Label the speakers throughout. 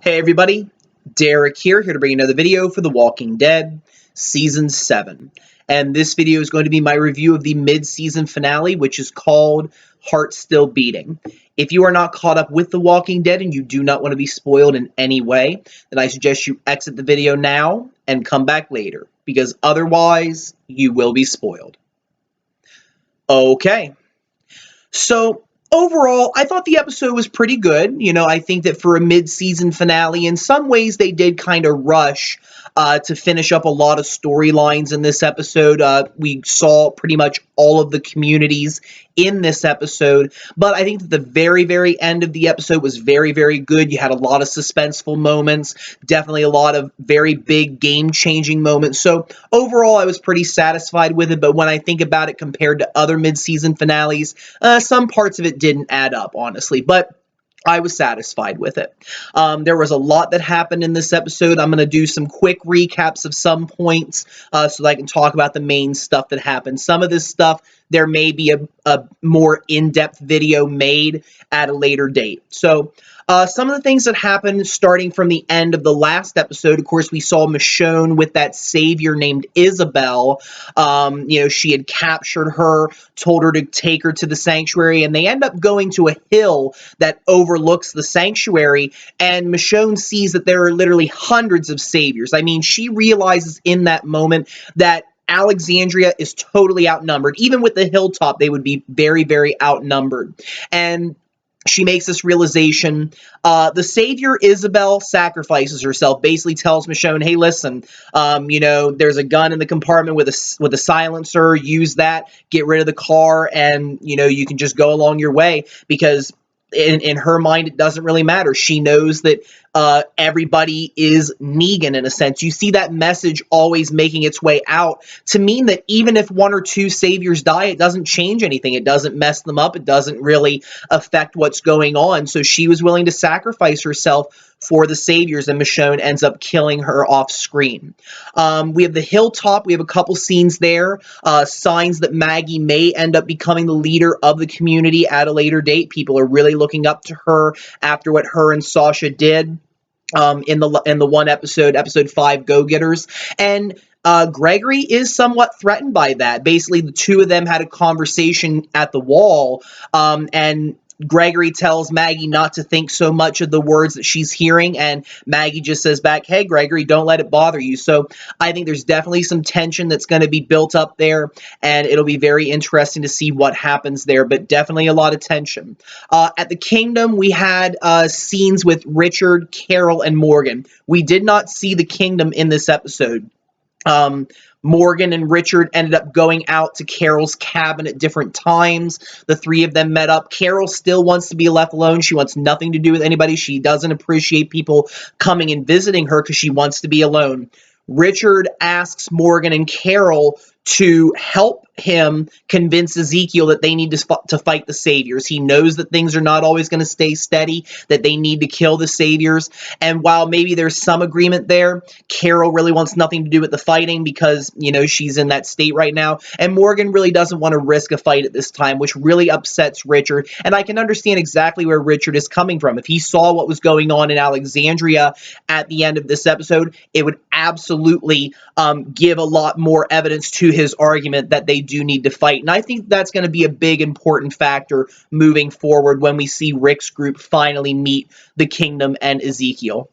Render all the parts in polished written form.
Speaker 1: Hey everybody, Derek here to bring another video for The Walking Dead Season 7. And this video is going to be my review of the mid-season finale, which is called Heart Still Beating. If you are not caught up with The Walking Dead and you do not want to be spoiled in any way, then I suggest you exit the video now and come back later, because otherwise you will be spoiled. Okay, so overall, I thought the episode was pretty good. I think that for a mid-season finale, in some ways they did kind of rush to finish up a lot of storylines in this episode. We saw pretty much all of the communities in this episode, but I think that the very, very end of the episode was very, very good. You had a lot of suspenseful moments, definitely a lot of very big game-changing moments. So overall, I was pretty satisfied with it, but when I think about it compared to other mid-season finales, some parts of it didn't add up, honestly, but I was satisfied with it. There was a lot that happened in this episode. I'm going to do some quick recaps of some points so that I can talk about the main stuff that happened. Some of this stuff, there may be a more in-depth video made at a later date. So some of the things that happened starting from the end of the last episode, of course, we saw Michonne with that savior named Isabel. She had captured her, told her to take her to the sanctuary, and they end up going to a hill that overlooks the sanctuary, and Michonne sees that there are literally hundreds of saviors. I mean, she realizes in that moment that Alexandria is totally outnumbered. Even with the hilltop, they would be very, very outnumbered. And she makes this realization. The savior, Isabel, sacrifices herself, basically tells Michonne, hey, listen, there's a gun in the compartment with a silencer. Use that, get rid of the car, and, you can just go along your way, because in her mind, it doesn't really matter. She knows that everybody is Negan, in a sense. You see that message always making its way out to mean that even if one or two saviors die, it doesn't change anything. It doesn't mess them up. It doesn't really affect what's going on. So she was willing to sacrifice herself for the saviors, and Michonne ends up killing her off screen. We have the hilltop. We have a couple scenes there. Signs that Maggie may end up becoming the leader of the community at a later date. People are really looking up to her after what her and Sasha did in the one episode 5, Go-Getters. And Gregory is somewhat threatened by that. Basically, the two of them had a conversation at the wall, and Gregory tells Maggie not to think so much of the words that she's hearing, and Maggie just says back, hey, Gregory, don't let it bother you. So I think there's definitely some tension that's going to be built up there, and it'll be very interesting to see what happens there, but definitely a lot of tension. At the Kingdom, we had scenes with Richard, Carol, and Morgan. We did not see the Kingdom in this episode. Morgan and Richard ended up going out to Carol's cabin at different times. The three of them met up. Carol still wants to be left alone. She wants nothing to do with anybody. She doesn't appreciate people coming and visiting her because she wants to be alone. Richard asks Morgan and Carol to help him convince Ezekiel that they need to fight the saviors. He knows that things are not always going to stay steady, that they need to kill the saviors. And while maybe there's some agreement there, Carol really wants nothing to do with the fighting because, she's in that state right now. And Morgan really doesn't want to risk a fight at this time, which really upsets Richard. And I can understand exactly where Richard is coming from. If he saw what was going on in Alexandria at the end of this episode, it would absolutely give a lot more evidence to his argument that they do need to fight. And I think that's going to be a big important factor moving forward when we see Rick's group finally meet the Kingdom and Ezekiel.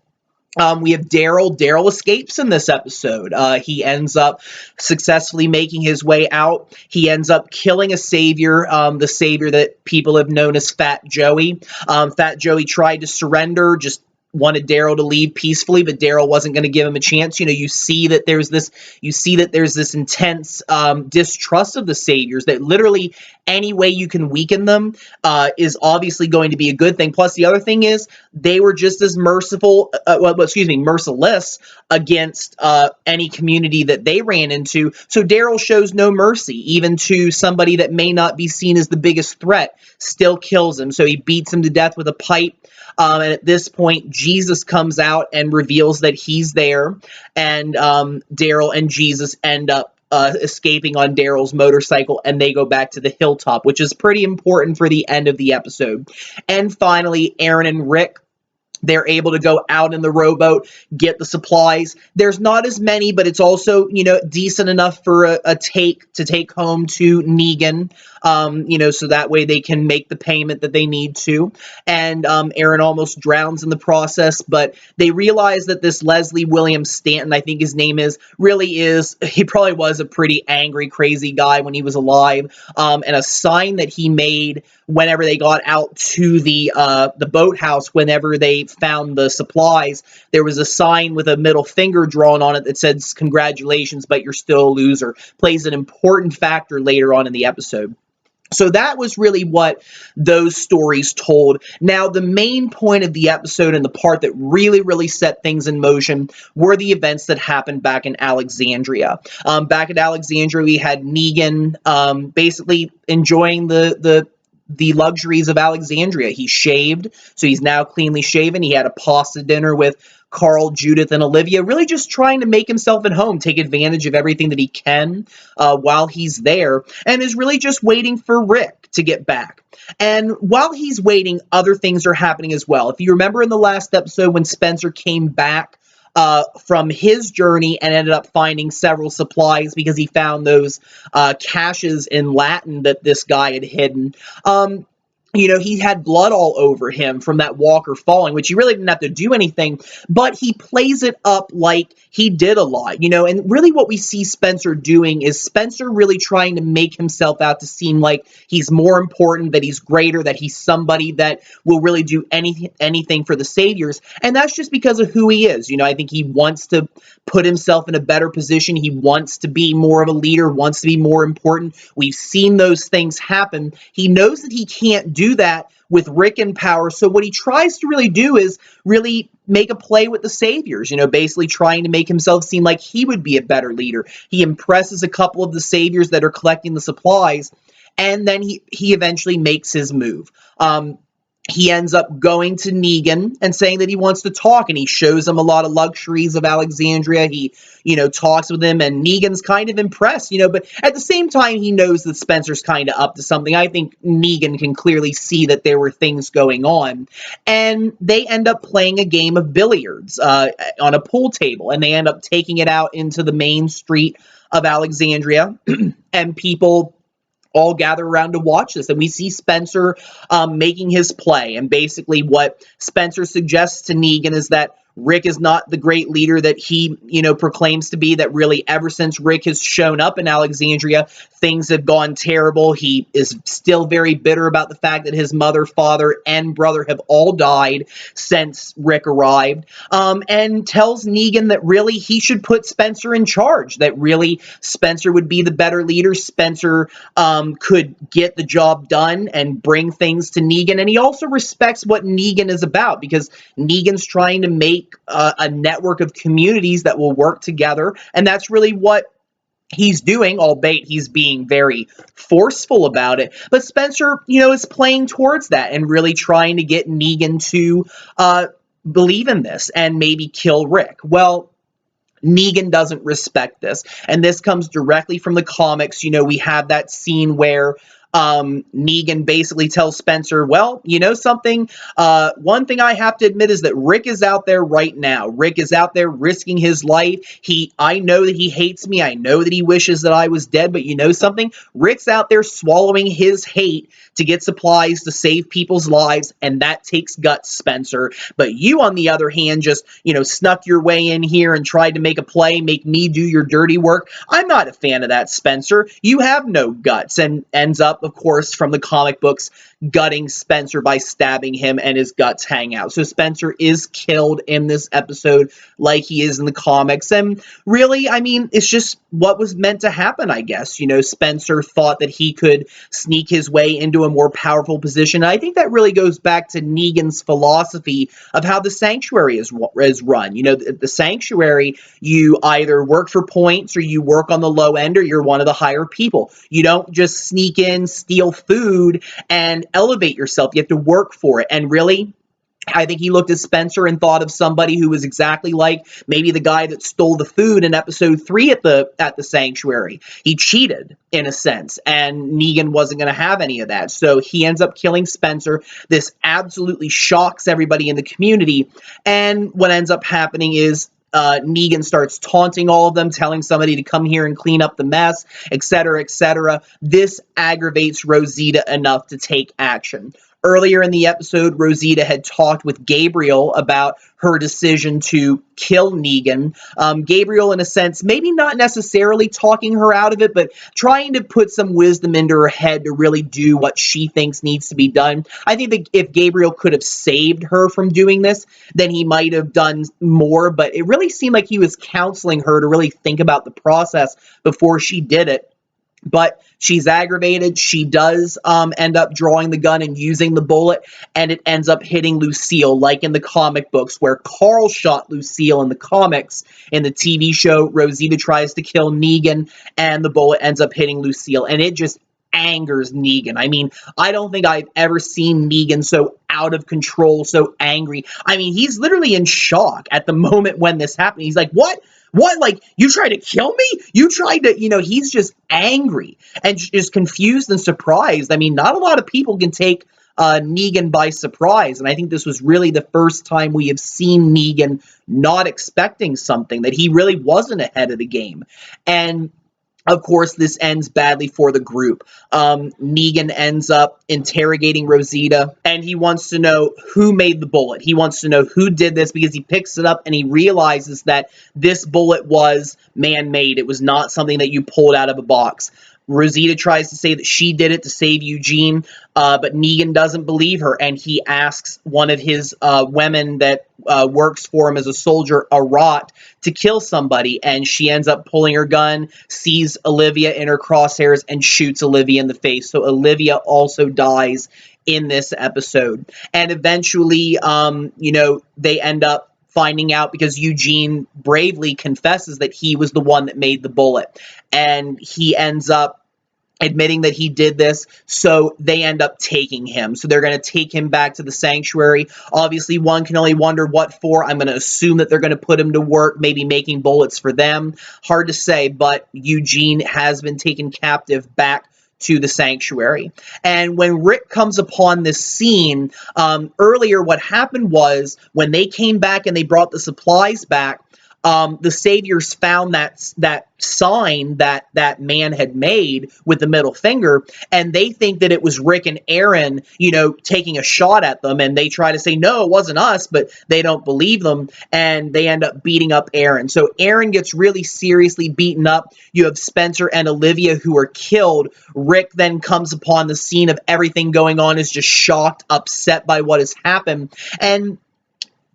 Speaker 1: We have Daryl. Daryl escapes in this episode. He ends up successfully making his way out. He ends up killing a savior, the savior that people have known as Fat Joey. Fat Joey tried to surrender, just wanted Daryl to leave peacefully, but Daryl wasn't going to give him a chance. You see that there's this intense distrust of the saviors, that literally any way you can weaken them is obviously going to be a good thing. Plus, the other thing is they were just as merciless against any community that they ran into. So Daryl shows no mercy, even to somebody that may not be seen as the biggest threat, still kills him. So he beats him to death with a pipe. And at this point, Jesus comes out and reveals that he's there, and Daryl and Jesus end up escaping on Daryl's motorcycle, and they go back to the hilltop, which is pretty important for the end of the episode. And finally, Aaron and Rick They're able to go out in the rowboat, get the supplies. There's not as many, but it's also, decent enough for a take to take home to Negan, so that way they can make the payment that they need to. And Aaron almost drowns in the process, but they realize that this Leslie William Stanton, I think his name is, he probably was a pretty angry, crazy guy when he was alive. And a sign that he made whenever they got out to the boathouse, whenever they found the supplies, there was a sign with a middle finger drawn on it that says, "Congratulations, but you're still a loser." Plays an important factor later on in the episode. So that was really what those stories told. Now, the main point of the episode and the part that really, really set things in motion were the events that happened back in Alexandria. Back at Alexandria, we had Negan basically enjoying the luxuries of Alexandria. He shaved, so he's now cleanly shaven. He had a pasta dinner with Carl, Judith, and Olivia, really just trying to make himself at home, take advantage of everything that he can while he's there, and is really just waiting for Rick to get back. And while he's waiting, other things are happening as well. If you remember in the last episode when Spencer came back from his journey and ended up finding several supplies because he found those caches in Latin that this guy had hidden. He had blood all over him from that walker falling, which he really didn't have to do anything, but he plays it up like he did a lot, and really what we see Spencer doing is Spencer really trying to make himself out to seem like he's more important, that he's greater, that he's somebody that will really do anything for the Saviors, and that's just because of who he is. I think he wants to put himself in a better position. He wants to be more of a leader, wants to be more important. We've seen those things happen. He knows that he can't do that with Rick in power. So what he tries to really do is really make a play with the Saviors, basically trying to make himself seem like he would be a better leader. He impresses a couple of the Saviors that are collecting the supplies, and then he eventually makes his move. He ends up going to Negan and saying that he wants to talk, and he shows him a lot of luxuries of Alexandria. He, talks with him, and Negan's kind of impressed, but at the same time, he knows that Spencer's kind of up to something. I think Negan can clearly see that there were things going on, and they end up playing a game of billiards on a pool table, and they end up taking it out into the main street of Alexandria, and people all gather around to watch this, and we see Spencer making his play. And basically what Spencer suggests to Negan is that Rick is not the great leader that he, proclaims to be, that really ever since Rick has shown up in Alexandria, things have gone terrible. He is still very bitter about the fact that his mother, father, and brother have all died since Rick arrived, and tells Negan that really he should put Spencer in charge, that really Spencer would be the better leader. Spencer could get the job done and bring things to Negan, and he also respects what Negan is about, because Negan's trying to make a network of communities that will work together, and that's really what he's doing, albeit he's being very forceful about it. But Spencer, is playing towards that and really trying to get Negan to believe in this and maybe kill Rick. Well, Negan doesn't respect this, and this comes directly from the comics. We have that scene where Negan basically tells Spencer, well, something, one thing I have to admit is that Rick is out there right now. Rick is out there risking his life. I know that he hates me. I know that he wishes that I was dead, but something? Rick's out there swallowing his hate to get supplies to save people's lives, and that takes guts, Spencer. But you, on the other hand, just, snuck your way in here and tried to make a play, make me do your dirty work. I'm not a fan of that, Spencer. You have no guts, and ends up, of course, from the comic books, gutting Spencer by stabbing him, and his guts hang out. So Spencer is killed in this episode like he is in the comics. And really, it's just what was meant to happen, I guess. Spencer thought that he could sneak his way into a more powerful position. And I think that really goes back to Negan's philosophy of how the Sanctuary is run. The Sanctuary, you either work for points, or you work on the low end, or you're one of the higher people. You don't just sneak in, steal food, and elevate yourself. You have to work for it. And really, I think he looked at Spencer and thought of somebody who was exactly like maybe the guy that stole the food in episode 3 at the sanctuary. He cheated in a sense, and Negan wasn't going to have any of that. So he ends up killing Spencer. This absolutely shocks everybody in the community. And what ends up happening is Negan starts taunting all of them, telling somebody to come here and clean up the mess, etc., etc. This aggravates Rosita enough to take action. Earlier in the episode, Rosita had talked with Gabriel about her decision to kill Negan. Gabriel, in a sense, maybe not necessarily talking her out of it, but trying to put some wisdom into her head to really do what she thinks needs to be done. I think that if Gabriel could have saved her from doing this, then he might have done more, but it really seemed like he was counseling her to really think about the process before she did it. But she's aggravated. She does end up drawing the gun and using the bullet, and it ends up hitting Lucille, like in the comic books, where Carl shot Lucille in the comics. In the TV show, Rosita tries to kill Negan, and the bullet ends up hitting Lucille, and it just angers Negan. I mean, I don't think I've ever seen Negan so out of control, so angry. I mean, he's literally in shock at the moment when this happened. He's like, what? What? Like, you tried to kill me? You tried to, he's just angry and just confused and surprised. I mean, not a lot of people can take Negan by surprise. And I think this was really the first time we have seen Negan not expecting something, that he really wasn't ahead of the game. And of course, this ends badly for the group. Negan ends up interrogating Rosita, and he wants to know who made the bullet. He wants to know who did this, because he picks it up and he realizes that this bullet was man-made. It was not something that you pulled out of a box. Rosita tries to say that she did it to save Eugene, but Negan doesn't believe her, and he asks one of his women that works for him as a soldier, Arat, to kill somebody, and she ends up pulling her gun, sees Olivia in her crosshairs, and shoots Olivia in the face. So Olivia also dies in this episode. And eventually, they end up finding out, because Eugene bravely confesses that he was the one that made the bullet, and he ends up admitting that he did this, so they end up taking him. So they're going to take him back to the sanctuary. Obviously, one can only wonder what for. I'm going to assume that they're going to put him to work, maybe making bullets for them. Hard to say, but Eugene has been taken captive back to the sanctuary. And when Rick comes upon this scene, earlier what happened was, when they came back and they brought the supplies back, the Saviors found that sign that man had made with the middle finger, and they think that it was Rick and Aaron, taking a shot at them, and they try to say, no, it wasn't us, but they don't believe them, and they end up beating up Aaron. So Aaron gets really seriously beaten up. You have Spencer and Olivia who are killed. Rick then comes upon the scene of everything going on, is just shocked, upset by what has happened, and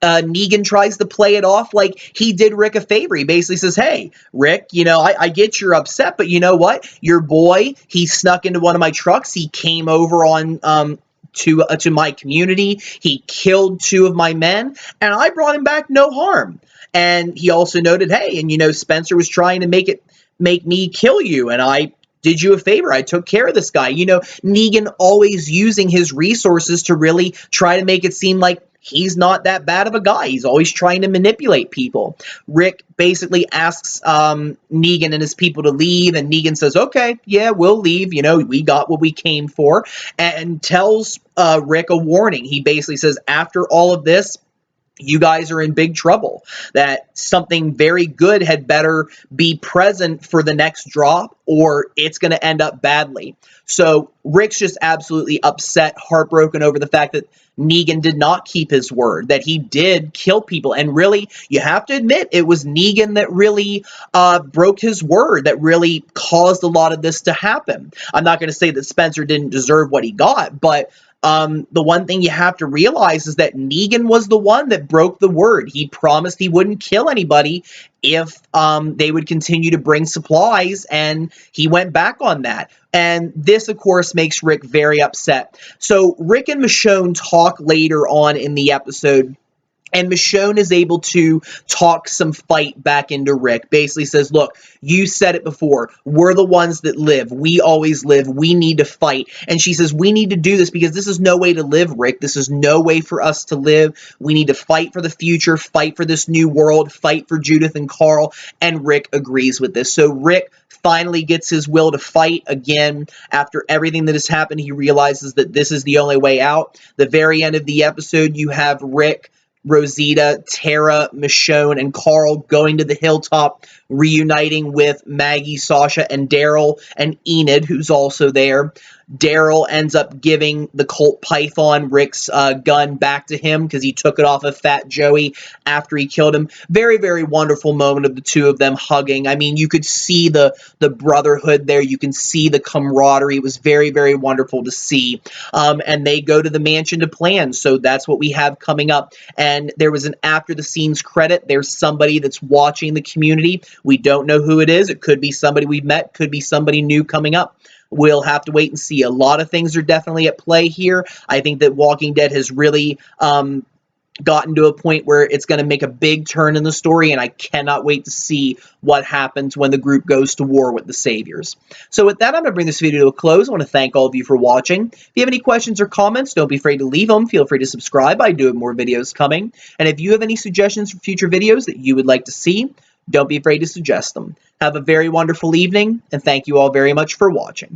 Speaker 1: Negan tries to play it off like he did Rick a favor. He basically says, hey, Rick, I get you're upset, but you know what? Your boy, he snuck into one of my trucks. He came over on to my community. He killed 2 of my men, and I brought him back no harm. And he also noted, hey, and Spencer was trying to make me kill you, and I did you a favor. I took care of this guy. Negan always using his resources to really try to make it seem like he's not that bad of a guy. He's always trying to manipulate people. Rick basically asks Negan and his people to leave, and Negan says, okay, yeah, we'll leave. We got what we came for, and tells Rick a warning. He basically says, after all of this, you guys are in big trouble, that something very good had better be present for the next drop, or it's going to end up badly. So Rick's just absolutely upset, heartbroken over the fact that Negan did not keep his word, that he did kill people. And really, you have to admit, it was Negan that really broke his word, that really caused a lot of this to happen. I'm not going to say that Spencer didn't deserve what he got, but the one thing you have to realize is that Negan was the one that broke the word. He promised he wouldn't kill anybody if they would continue to bring supplies, and he went back on that. And this, of course, makes Rick very upset. So Rick and Michonne talk later on in the episode, And Michonne is able to talk some fight back into Rick. Basically says, look, you said it before. We're the ones that live. We always live. We need to fight. And she says, we need to do this because this is no way to live, Rick. This is no way for us to live. We need to fight for the future, fight for this new world, fight for Judith and Carl. And Rick agrees with this. So Rick finally gets his will to fight again. After everything that has happened, he realizes that this is the only way out. The very end of the episode, you have Rick, Rosita, Tara, Michonne, and Carl going to the hilltop, reuniting with Maggie, Sasha, and Daryl, and Enid, who's also there. Daryl ends up giving the Colt Python, Rick's gun, back to him because he took it off of Fat Joey after he killed him. Very, very wonderful moment of the two of them hugging. I mean, you could see the brotherhood there. You can see the camaraderie. It was very, very wonderful to see. And they go to the mansion to plan. So that's what we have coming up. And there was an after the scenes credit. There's somebody that's watching the community. We don't know who it is. It could be somebody we've met, could be somebody new coming up. We'll have to wait and see. A lot of things are definitely at play here. I think that Walking Dead has really gotten to a point where it's going to make a big turn in the story, and I cannot wait to see what happens when the group goes to war with the Saviors. So with that, I'm going to bring this video to a close. I want to thank all of you for watching. If you have any questions or comments, don't be afraid to leave them. Feel free to subscribe. I do have more videos coming. And if you have any suggestions for future videos that you would like to see, don't be afraid to suggest them. Have a very wonderful evening, and thank you all very much for watching.